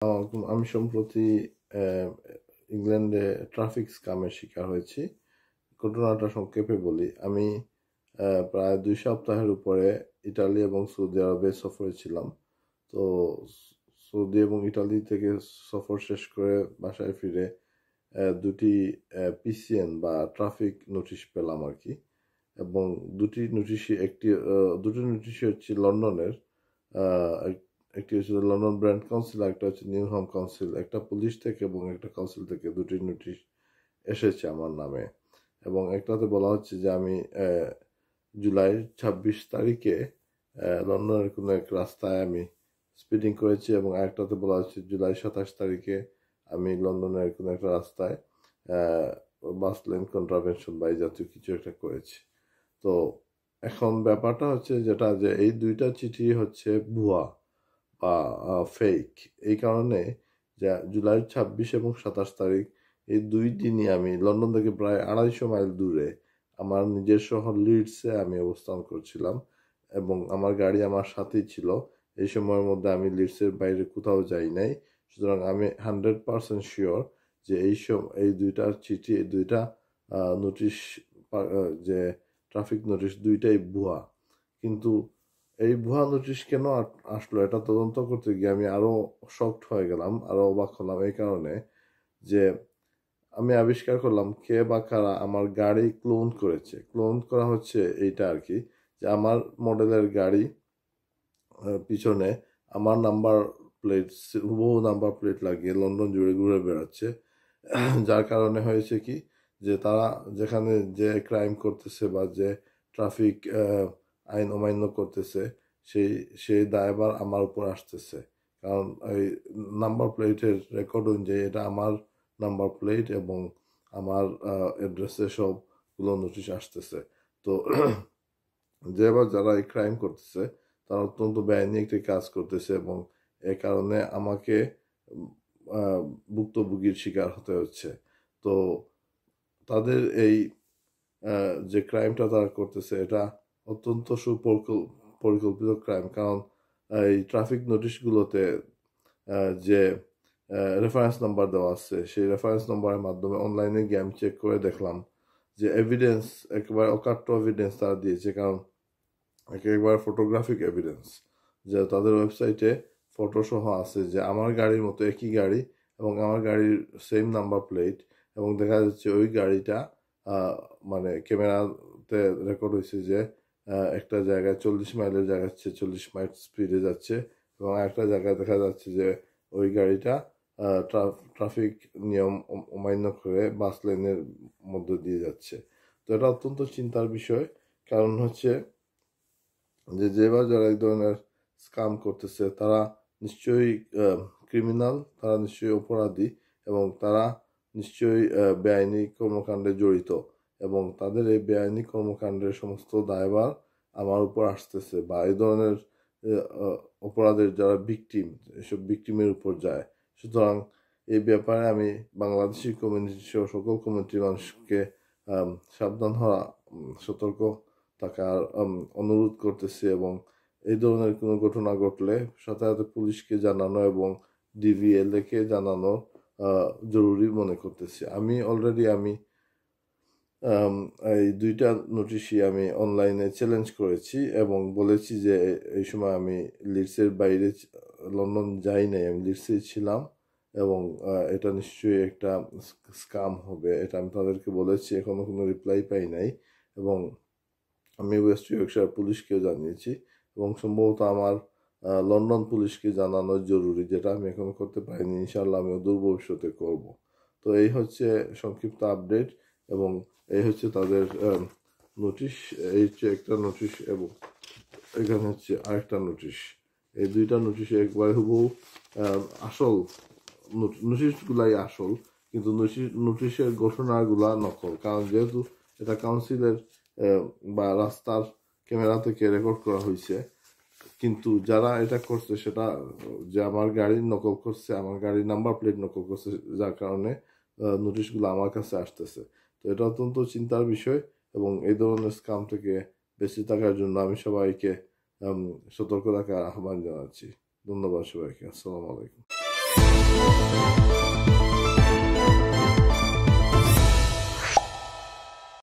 আমি সম্প্রতি ইংল্যান্ডে ট্রাফিক স্ক্যামের শিকার হয়েছি। ঘটনাটা সংক্ষেপে বলি। আমি প্রায় 2 সপ্তাহের উপরে ইটালি এবং সৌদি আরবে সফরে ছিলাম। তো সৌদি এবং ইটালি থেকে সফর শেষ করে বাসায় ফিরে দুটি পিসিএন বা ট্রাফিক নোটিশ পেলাম আর কি। এবং দুটি নোটিশই হচ্ছে লন্ডনের। একটি হচ্ছে লন্ডন ব্র্যান্ড কাউন্সিল, একটা হচ্ছে নিউহাম কাউন্সিল। একটা পুলিশ থেকে এবং একটা কাউন্সিল থেকে দুটি নোটিশ এসেছে আমার নামে। এবং একটাতে বলা হচ্ছে যে আমি জুলাই 26 তারিখে লন্ডনের কোনো এক রাস্তায় আমি স্পিডিং করেছি, এবং আরেকটাতে বলা হচ্ছে জুলাই 27 তারিখে আমি লন্ডনের কোনো একটা রাস্তায় বাস লেন কন্ট্রাভেনশন বা এই জাতীয় কিছু একটা করেছি। তো এখন ব্যাপারটা হচ্ছে যেটা, যে এই দুইটা চিঠি হচ্ছে ভুয়া বা ফেক। এই কারণে যে জুলাই 26 এবং 27 তারিখ এই দুই দিনই আমি লন্ডন থেকে প্রায় 250 মাইল দূরে আমার নিজের শহর লিডসে আমি অবস্থান করছিলাম, এবং আমার গাড়ি আমার সাথেই ছিল। এই সময়ের মধ্যে আমি লিডসের বাইরে কোথাও যাই নাই। সুতরাং আমি 100% শিওর যে এই দুইটা চিঠি, এই দুইটা নোটিশ, যে ট্রাফিক নোটিশ, দুইটাই ভুয়া। কিন্তু এই ভুয়া নোটিশ কেন আসলো, এটা তদন্ত করতে গিয়ে আমি আরো শকড হয়ে গেলাম, আরো অবাক হলাম। এই কারণে যে আমি আবিষ্কার করলাম কে বা কারা আমার গাড়ি ক্লোন করেছে। ক্লোন করা হচ্ছে এইটা আর কি, যে আমার মডেলের গাড়ি পিছনে আমার নাম্বার প্লেট, হুবহু নাম্বার প্লেট লাগিয়ে লন্ডন জুড়ে ঘুরে বেড়াচ্ছে। যার কারণে হয়েছে কি, যে তারা যেখানে যে ক্রাইম করতেছে বা যে ট্রাফিক আইন অমান্য করতেছে, সেই দায়ভার আমার উপর আসতেছে। কারণ এই নাম্বার প্লেটের রেকর্ড অনুযায়ী এটা আমার নাম্বার প্লেট, এবং আমার অ্যাড্রেসে সবগুলো নোটিশ আসতেছে। তো যারা এই ক্রাইম করতেছে তারা অত্যন্ত বেআইনি একটি কাজ করতেছে, এবং এ কারণে আমাকে ভুক্তভোগীর শিকার হতে হচ্ছে। তো তাদের এই যে ক্রাইমটা তারা করতেছে, এটা অত্যন্ত সুপরিকল্পিত ক্রাইম। কারণ এই ট্রাফিক নোটিশগুলোতে যে রেফারেন্স নাম্বার দেওয়া আছে, সেই রেফারেন্স নাম্বারের মাধ্যমে অনলাইনে গিয়ে আমি চেক করে দেখলাম যে এভিডেন্স, একেবারে অকাট্য এভিডেন্স তারা দিয়েছে। কারণ একেবারে ফটোগ্রাফিক এভিডেন্স, যে তাদের ওয়েবসাইটে ফটো সহ আছে যে আমার গাড়ির মতো একই গাড়ি এবং আমার গাড়ির সেম নাম্বার প্লেট, এবং দেখা যাচ্ছে ওই গাড়িটা মানে ক্যামেরাতে রেকর্ড হয়েছে যে একটা জায়গায় 40 মাইলের জায়গায় 46 মাইল স্পিডে যাচ্ছে, এবং একটা জায়গায় দেখা যাচ্ছে যে ওই গাড়িটা ট্রাফিক নিয়ম অমান্য করে বাস লেনের মধ্যে দিয়ে যাচ্ছে। তো এটা অত্যন্ত চিন্তার বিষয়। কারণ হচ্ছে যে বা যারা এই ধরনের স্ক্যাম করতেছে তারা নিশ্চয়ই ক্রিমিনাল, তারা নিশ্চয়ই অপরাধী, এবং তারা নিশ্চয়ই বেআইনি কর্মকাণ্ডে জড়িত, এবং তাদের এই বেআইনি কর্মকাণ্ডের সমস্ত দায়ভার আমার উপর আসতেছে, বা এই ধরনের অপরাধের যারা ভিকটিম, এসব ভিকটিমের উপর যায়। সুতরাং এই ব্যাপারে আমি বাংলাদেশি কমিউনিটি সহ সকল কমিউনিটির মানুষকে সাবধান হওয়া, সতর্ক থাকার অনুরোধ করতেছি, এবং এই ধরনের কোনো ঘটনা ঘটলে সাথে সাথে পুলিশকে জানানো এবং ডিভিএল কে জানানো জরুরি মনে করতেছি। আমি অলরেডি এই দুইটা নোটিশই আমি অনলাইনে চ্যালেঞ্জ করেছি, এবং বলেছি যে এই সময় আমি লিডসের বাইরে লন্ডন যাই নাই, আমি লিডসে ছিলাম, এবং এটা নিশ্চয়ই একটা স্ক্যাম হবে, এটা আমি তাদেরকে বলেছি। এখনো কোনো রিপ্লাই পাই নাই, এবং আমি ওয়েস্ট ইয়র্কশায়ার পুলিশকেও জানিয়েছি, এবং সম্ভবত আমার লন্ডন পুলিশকে জানানো জরুরি, যেটা আমি এখনো করতে পারিনি। ইনশাল্লাহ আমি অদূর ভবিষ্যতে করব। তো এই হচ্ছে সংক্ষিপ্ত আপডেট, এবং এই হচ্ছে তাদের নোটিশ। এই হচ্ছে একটা নোটিশ, এবং এখানে হচ্ছে আরেকটা নোটিশ। এই দুইটা নোটিশে একবার হুবহু আসল নোটিশগুলাই আসল, কিন্তু নোটিশের ঘোষণাগুলা নকল। কারণ যেহেতু এটা কাউন্সিলের বা রাস্তার ক্যামেরা থেকে রেকর্ড করা হয়েছে, কিন্তু যারা এটা করছে সেটা যে আমার গাড়ির নকল করছে, আমার গাড়ির নাম্বার প্লেট নকল করছে, যার কারণে নোটিশগুলো আমার কাছে আসতেছে। তো এটা অত্যন্ত চিন্তার বিষয়, এবং এই ধরনের স্ক্যাম থেকে বেঁচে থাকার জন্য আমি সবাইকে সতর্ক থাকার আহ্বান জানাচ্ছি। ধন্যবাদ সবাইকে। আসসালামু আলাইকুম।